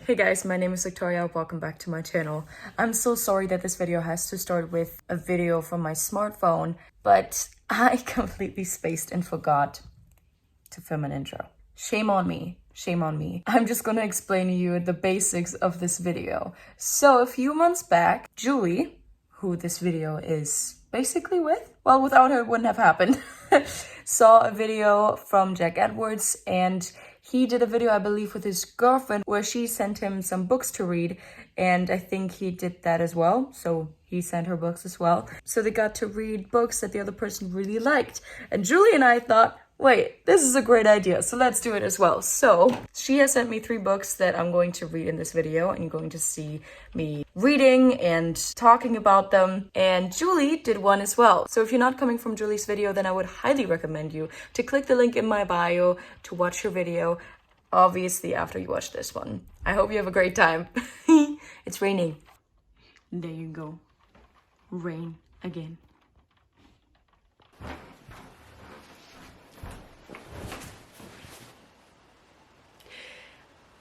Hey guys, my name is Victoria. Welcome back to my channel. I'm so sorry that this video has to start with a video from my smartphone, but I completely spaced and forgot to film an intro. Shame on me. Shame on me. I'm just gonna explain to you the basics of this video. So a few months back, Julie, who this video is basically with, well, without her it wouldn't have happened, saw a video from Jack Edwards, and he did a video, I believe, with his girlfriend where she sent him some books to read, and I think he did that as well. So he sent her books as well. So they got to read books that the other person really liked. And Juli and I thought, wait, this is a great idea, so let's do it as well. So she has sent me 3 books that I'm going to read in this video, and you're going to see me reading and talking about them. And Juli did one as well. So if you're not coming from Juli's video, then I would highly recommend you to click the link in my bio to watch her video, obviously after you watch this one. I hope you have a great time. It's raining. There you go. Rain again.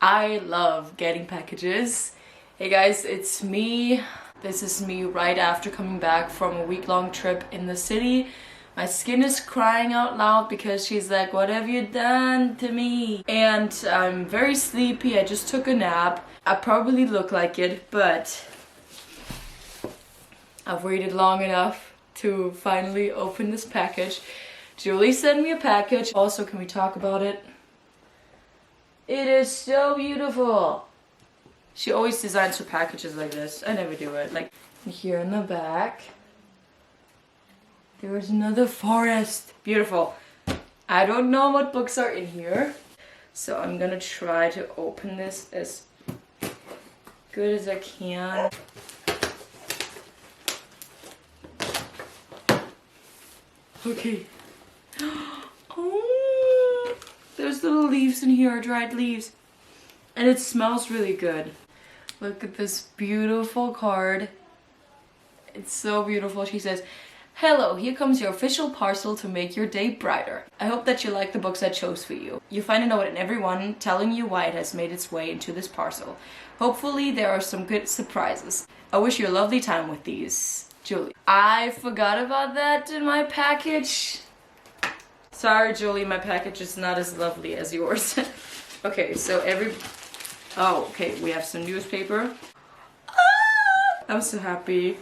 I love getting packages. Hey guys, it's me. This is me right after coming back from a week-long trip in the city. My skin is crying out loud because she's like, what have you done to me? And I'm very sleepy. I just took a nap. I probably look like it, but I've waited long enough to finally open this package. Juli sent me a package. Also, can we talk about it? It is so beautiful. She always designs her packages like this. I never do it. Like here in the back, there's another forest. Beautiful. I don't know what books are in here, so I'm gonna try to open this as good as I can. Okay. Oh, there's little leaves in here, dried leaves. And it smells really good. Look at this beautiful card. It's so beautiful. She says, hello, here comes your official parcel to make your day brighter. I hope that you like the books I chose for you. You'll find a note in every one telling you why it has made its way into this parcel. Hopefully there are some good surprises. I wish you a lovely time with these. Juli. I forgot about that in my package. Sorry, Juli, my package is not as lovely as yours. Okay, so oh, okay, we have some newspaper. Ah, I'm so happy.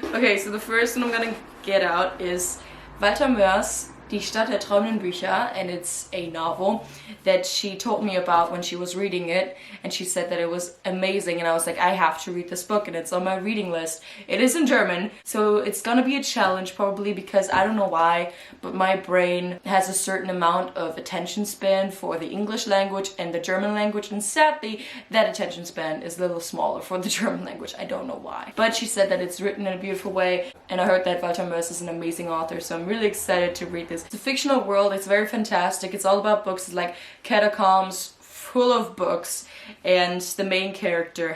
Okay, so the first one I'm gonna get out is Walter Mörs' Die Stadt der träumenden Bücher, and it's a novel that she told me about when she was reading it, and she said that it was amazing, and I was like, I have to read this book, and it's on my reading list. It is in German, so it's gonna be a challenge probably, because I don't know why, but my brain has a certain amount of attention span for the English language and the German language, and sadly that attention span is a little smaller for the German language. I don't know why, but she said that it's written in a beautiful way, and I heard that Walter Mörs is an amazing author, so I'm really excited to read this. It's a fictional world. It's very fantastic. It's all about books. It's like catacombs full of books, and the main character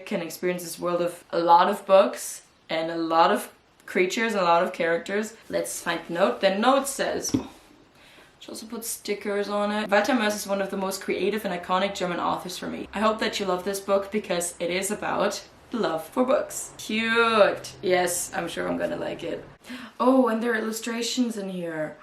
can experience this world of a lot of books and a lot of creatures and a lot of characters. Let's find the note. The note says, she also put stickers on it. Walter Mörs is one of the most creative and iconic German authors for me. I hope that you love this book because it is about love for books. Cute. Yes, I'm sure I'm gonna like it. Oh, and there are illustrations in here.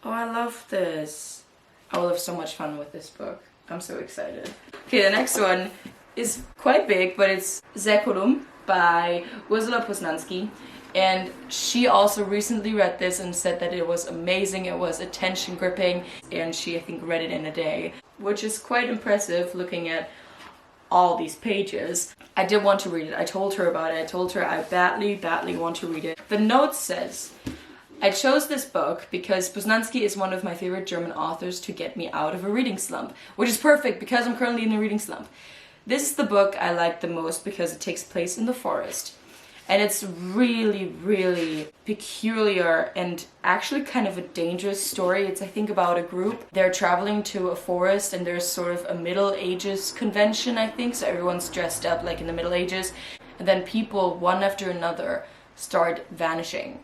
Oh, I love this. I will have so much fun with this book. I'm so excited. Okay, the next one is quite big, but it's Säkulum by Ursula Poznanski. And she also recently read this and said that it was amazing, it was attention gripping, and she, I think, read it in a day, which is quite impressive looking at all these pages. I did want to read it. I told her about it. I told her I badly want to read it. The note says, I chose this book because Poznanski is one of my favorite German authors to get me out of a reading slump, which is perfect because I'm currently in a reading slump. This is the book I like the most because it takes place in the forest. And it's really peculiar and actually kind of a dangerous story. It's, I think, about a group. They're traveling to a forest and there's sort of a Middle Ages convention, I think. So everyone's dressed up like in the Middle Ages. And then people, one after another, start vanishing.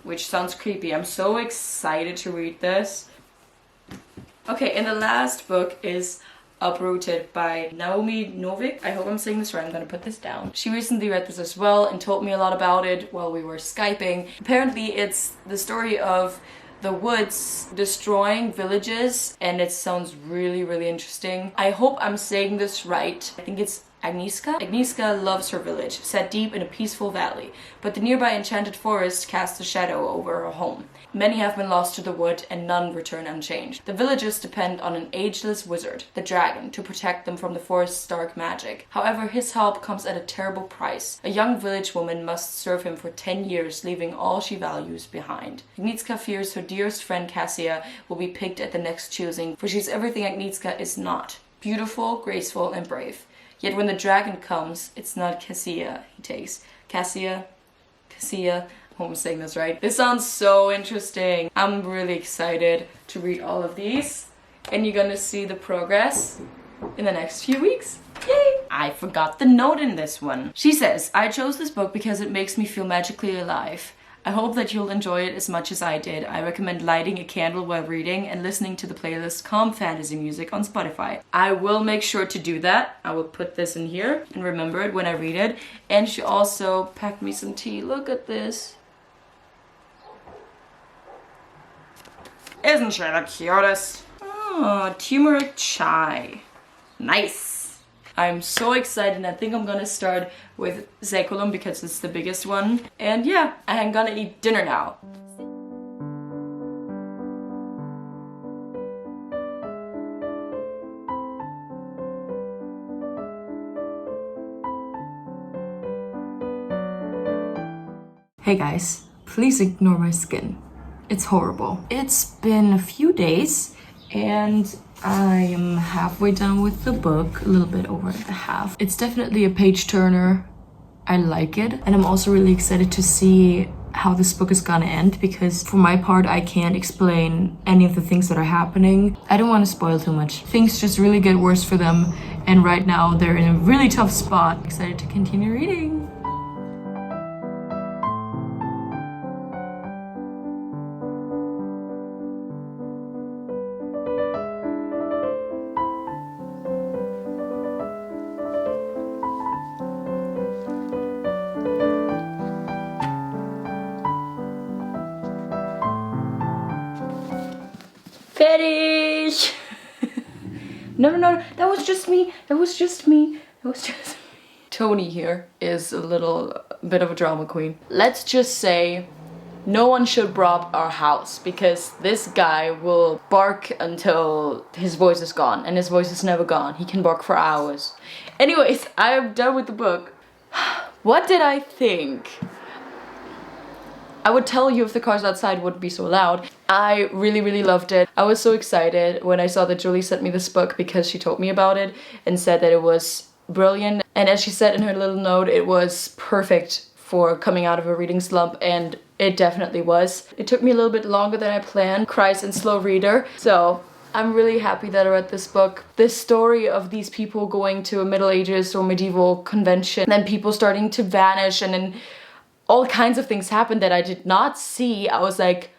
Which sounds creepy. I'm so excited to read this. Okay, and the last book is Uprooted by Naomi Novik. I hope I'm saying this right. I'm gonna put this down. She recently read this as well and told me a lot about it while we were Skyping. Apparently it's the story of the woods destroying villages, and it sounds really, really interesting. I hope I'm saying this right. I think it's Agnieszka. Agnieszka loves her village, set deep in a peaceful valley, but the nearby enchanted forest casts a shadow over her home. Many have been lost to the wood, and none return unchanged. The villagers depend on an ageless wizard, the dragon, to protect them from the forest's dark magic. However, his help comes at a terrible price. A young village woman must serve him for 10 years, leaving all she values behind. Agnieszka fears her dearest friend Cassia will be picked at the next choosing, for she's everything Agnieszka is not. Beautiful, graceful, and brave. Yet when the dragon comes, it's not Cassia he takes. Cassia, I hope I'm saying this right. This sounds so interesting. I'm really excited to read all of these. And you're gonna see the progress in the next few weeks. Yay! I forgot the note in this one. She says, I chose this book because it makes me feel magically alive. I hope that you'll enjoy it as much as I did. I recommend lighting a candle while reading and listening to the playlist Calm Fantasy Music on Spotify. I will make sure to do that. I will put this in here and remember it when I read it. And she also packed me some tea. Look at this. Isn't she the cutest? Oh, turmeric chai. Nice. I'm so excited, and I think I'm gonna start with Säkulum because it's the biggest one. And yeah, I'm gonna eat dinner now. Hey guys, please ignore my skin. It's horrible. It's been a few days and I am halfway done with the book, a little bit over the half. It's definitely a page turner. I like it. And I'm also really excited to see how this book is gonna end, because for my part, I can't explain any of the things that are happening. I don't want to spoil too much. Things just really get worse for them. And right now they're in a really tough spot. Excited to continue reading. Fertig! No, that was just me. Tony here is a little bit of a drama queen. Let's just say no one should rob our house, because this guy will bark until his voice is gone, and his voice is never gone. He can bark for hours. Anyways, I'm done with the book. What did I think? I would tell you if the cars outside wouldn't be so loud. I really, really loved it. I was so excited when I saw that Julie sent me this book, because she told me about it and said that it was brilliant. And as she said in her little note, it was perfect for coming out of a reading slump, and it definitely was. It took me a little bit longer than I planned. Kreis and slow reader. So I'm really happy that I read this book. This story of these people going to a Middle Ages or medieval convention, then people starting to vanish, and then all kinds of things happened that I did not see. I was like,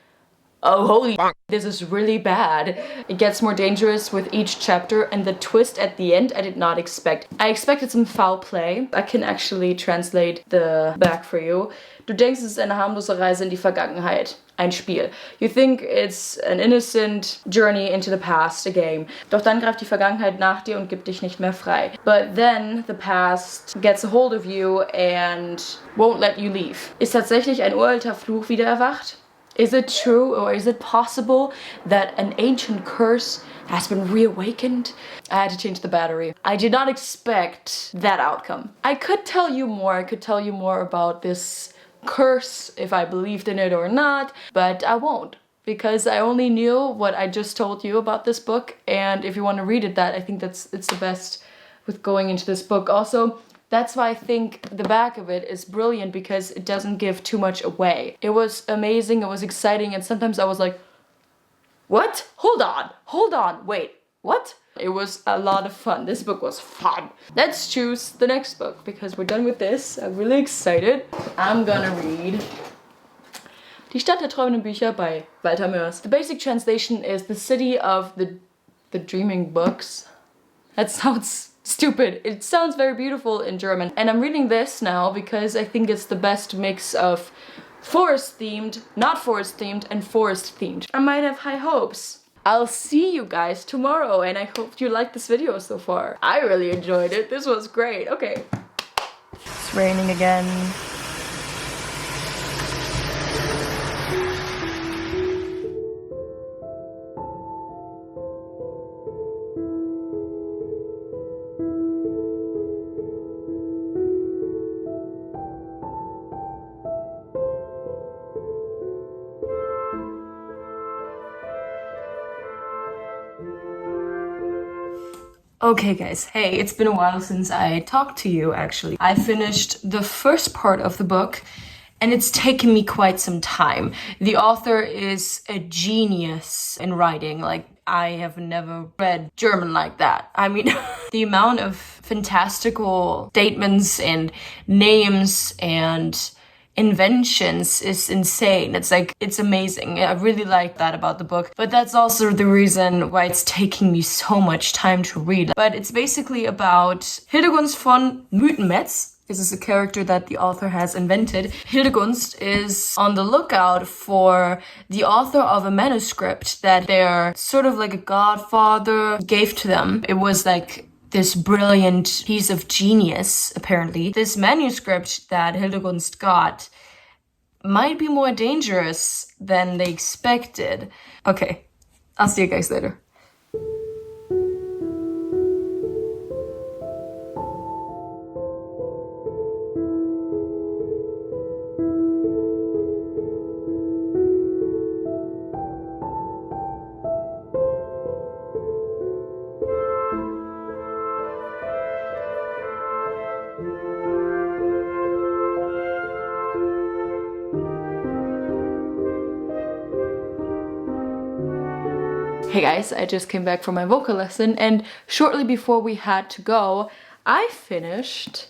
oh, holy this is really bad. It gets more dangerous with each chapter, and the twist at the end I did not expect. I expected some foul play. I can actually translate the back for you. Du denkst, es ist eine harmlose Reise in die Vergangenheit. Ein Spiel. You think it's an innocent journey into the past, a game. Doch dann greift die Vergangenheit nach dir und gibt dich nicht mehr frei. But then the past gets a hold of you and won't let you leave. Ist tatsächlich ein uralter Fluch wieder erwacht? Is it true, or is it possible that an ancient curse has been reawakened? I had to change the battery. I did not expect that outcome. I could tell you more. I could tell you more about this curse, if I believed in it or not, but I won't, because I only knew what I just told you about this book. And if you want to read it, I think it's the best with going into this book. Also, that's why I think the back of it is brilliant, because it doesn't give too much away. It was amazing, it was exciting, and sometimes I was like, what? Hold on, wait, what? It was a lot of fun. This book was fun. Let's choose the next book, because we're done with this. I'm really excited. I'm gonna read Die Stadt der träumenden Bücher by Walter Mörs. The basic translation is The City of the Dreaming Books. That sounds stupid. It sounds very beautiful in German. And I'm reading this now because I think it's the best mix of forest themed, not forest themed, and forest themed. I might have high hopes. I'll see you guys tomorrow, and I hope you liked this video so far. I really enjoyed it. This was great. Okay. It's raining again. Okay guys, hey, it's been a while since I talked to you actually. I finished the first part of the book and it's taken me quite some time. The author is a genius in writing. Like, I have never read German like that. I mean, the amount of fantastical statements and names and inventions is insane. It's like, it's amazing. I really like that about the book, but that's also the reason why it's taking me so much time to read. But it's basically about Hildegunst von Mythenmetz. This is a character that the author has invented. Hildegunst is on the lookout for the author of a manuscript that their sort of like a godfather gave to them. It was like this brilliant piece of genius, apparently. This manuscript that Hildegunst got might be more dangerous than they expected. Okay, I'll see you guys later. Hey guys, I just came back from my vocal lesson and shortly before we had to go, I finished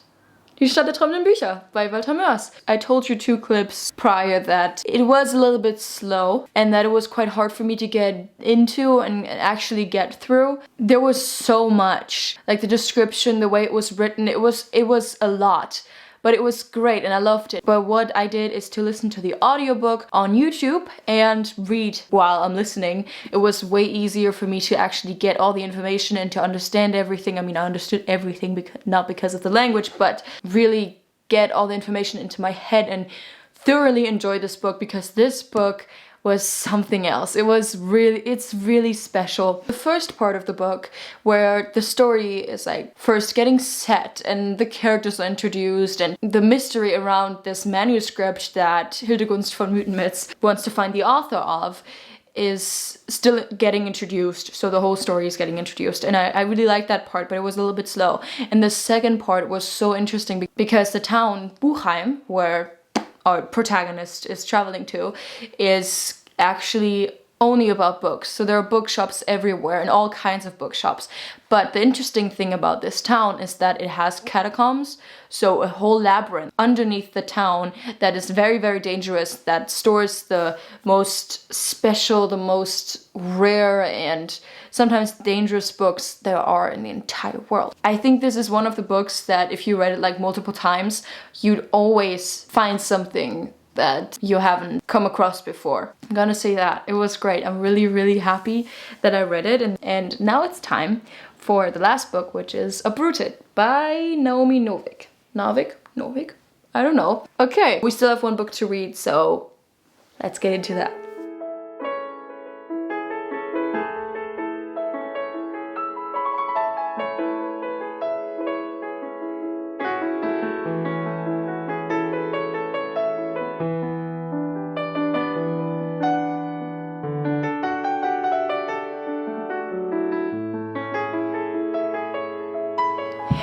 Die Stadt der träumenden Bücher by Walter Mörs. I told you 2 clips prior that it was a little bit slow and that it was quite hard for me to get into and actually get through. There was so much, like the description, the way it was written, it was a lot. But it was great and I loved it. But what I did is to listen to the audiobook on YouTube and read while I'm listening. It was way easier for me to actually get all the information and to understand everything. I mean, I understood everything, not because of the language, but really get all the information into my head and thoroughly enjoy this book, because this book was something else. It's really special. The first part of the book, where the story is like first getting set and the characters are introduced and the mystery around this manuscript that Hildegunst von Mythenmetz wants to find the author of, is still getting introduced. So the whole story is getting introduced, and I really liked that part, but it was a little bit slow. And the second part was so interesting because the town Buchheim, where our protagonist is traveling to, is actually only about books. So there are bookshops everywhere and all kinds of bookshops. But the interesting thing about this town is that it has catacombs, so a whole labyrinth underneath the town that is very, very dangerous, that stores the most special, the most rare and sometimes dangerous books there are in the entire world. I think this is one of the books that if you read it like multiple times, you'd always find something that you haven't come across before. I'm gonna say that. It was great. I'm really, really happy that I read it. And now it's time for the last book, which is Uprooted by Naomi Novik. Novik? I don't know. Okay, we still have 1 book to read, so let's get into that.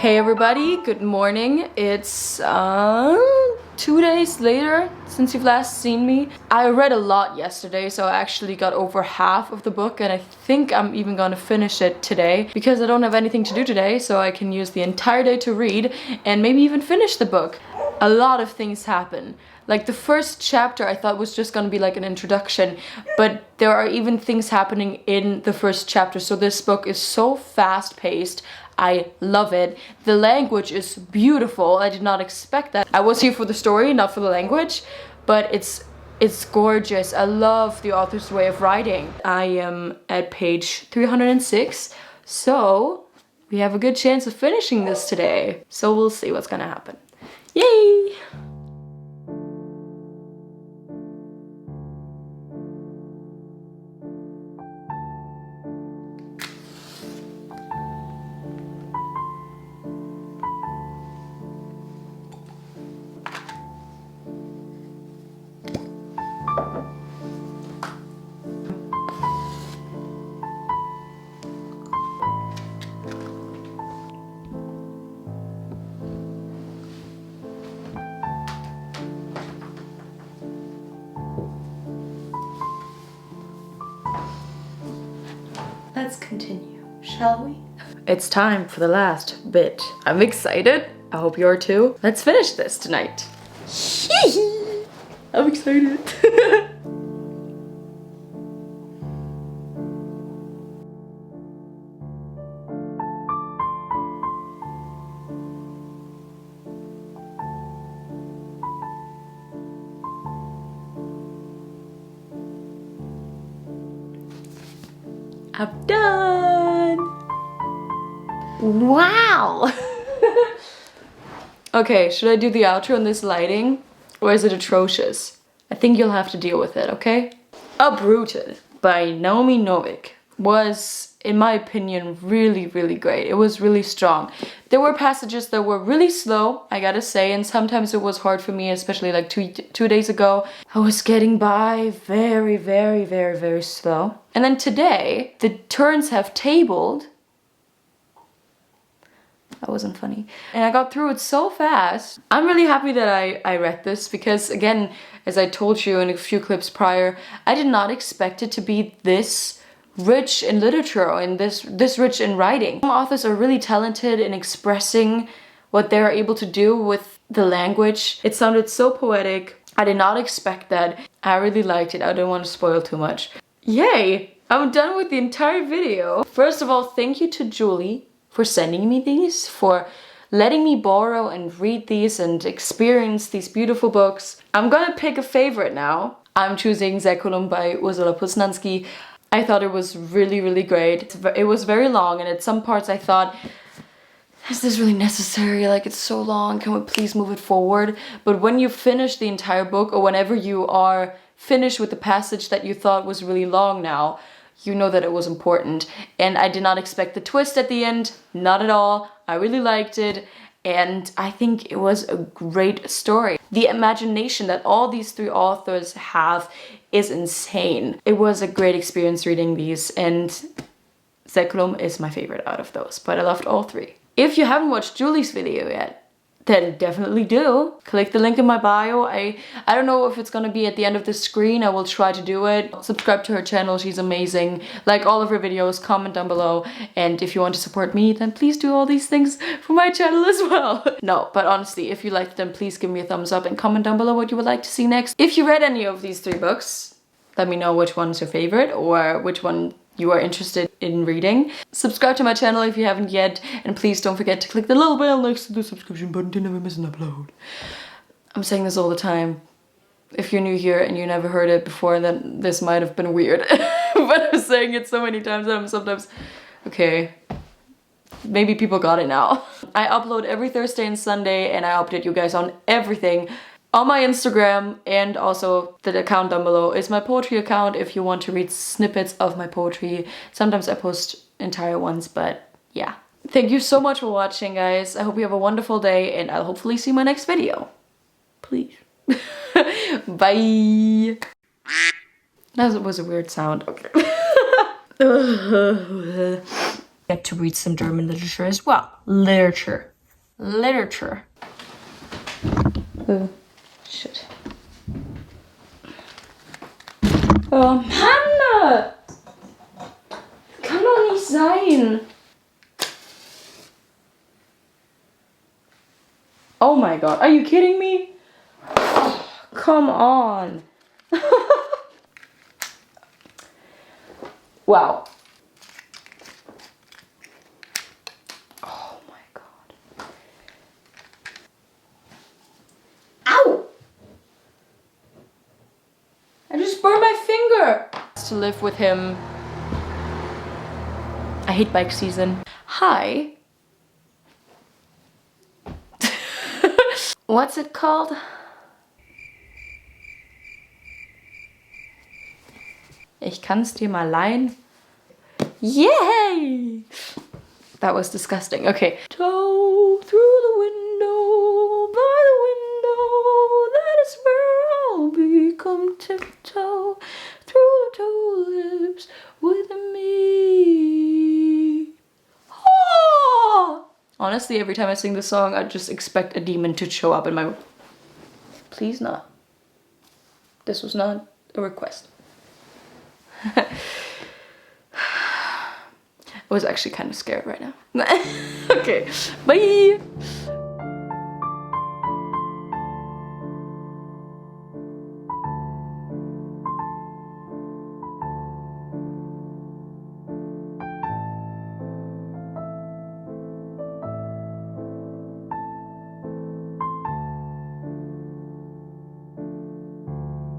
Hey everybody, good morning. It's 2 days later since you've last seen me. I read a lot yesterday, so I actually got over half of the book, and I think I'm even gonna finish it today because I don't have anything to do today, so I can use the entire day to read and maybe even finish the book. A lot of things happen. Like the first chapter I thought was just gonna be like an introduction, but there are even things happening in the first chapter. So this book is so fast paced. I love it. The language is beautiful. I did not expect that. I was here for the story, not for the language, but it's gorgeous. I love the author's way of writing. I am at page 306, so we have a good chance of finishing this today. So we'll see what's gonna happen. Yay! Let's continue, shall we? It's time for the last bit. I'm excited. I hope you are too. Let's finish this tonight. I'm excited. I'm done! Wow! Okay, should I do the outro in this lighting? Or is it atrocious? I think you'll have to deal with it, okay? Uprooted by Naomi Novik was, in my opinion, really, really great. It was really strong. There were passages that were really slow, I gotta say, and sometimes it was hard for me, especially like two days ago. I was getting by very, very, very, very slow. And then today, the turns have tabled. That wasn't funny. And I got through it so fast. I'm really happy that I read this because, again, as I told you in a few clips prior, I did not expect it to be this rich in literature and this rich in writing. Some authors are really talented in expressing what they're able to do with the language. It sounded so poetic. I did not expect that. I really liked it. I don't want to spoil too much. Yay! I'm done with the entire video. First of all, thank you to Juli for sending me these, for letting me borrow and read these and experience these beautiful books. I'm gonna pick a favorite now. I'm choosing Säkulum by Ursula Poznański. I thought it was really, really great. It was very long, and at some parts I thought, is this really necessary? Like, it's so long, can we please move it forward? But when you finish the entire book, or whenever you are finished with the passage that you thought was really long now, you know that it was important. And I did not expect the twist at the end, not at all. I really liked it, and I think it was a great story. The imagination that all these three authors have is insane. It was a great experience reading these, and Säkulum is my favorite out of those, but I loved all three. If you haven't watched Juli's video yet, then definitely do. Click the link in my bio. I don't know if it's gonna be at the end of the screen. I will try to do it. Subscribe to her channel, she's amazing. Like all of her videos, comment down below. And if you want to support me, then please do all these things for my channel as well. No, but honestly, if you liked them, please give me a thumbs up and comment down below what you would like to see next. If you read any of these three books, let me know which one's your favorite or which one you are interested in reading. Subscribe to my channel if you haven't yet, and please don't forget to click the little bell next to the subscription button to never miss an upload. I'm saying this all the time. If you're new here and you never heard it before, then this might have been weird. But I'm saying it so many times that I'm sometimes... Okay, maybe people got it now. I upload every Thursday and Sunday, and I update you guys on everything. On my Instagram, and also the account down below is my poetry account if you want to read snippets of my poetry. Sometimes I post entire ones, but yeah. Thank you so much for watching, guys. I hope you have a wonderful day, and I'll hopefully see you in my next video. Please. Bye. That was a weird sound. Okay. Get to read some German literature as well. Literature. Shit. Mann! Kann doch nicht sein. Oh my god, are you kidding me? Oh, come on. Wow. to live with him. I hate bike season. Hi. What's it called? Ich kann's dir mal leihen. Yay! That was disgusting. Okay. Toe through the window, by the window, that is where I'll be. Come tiptoe through the tulips with me. Oh! Honestly, every time I sing this song, I just expect a demon to show up in my room. Please not. This was not a request. I was actually kind of scared right now. Okay, bye!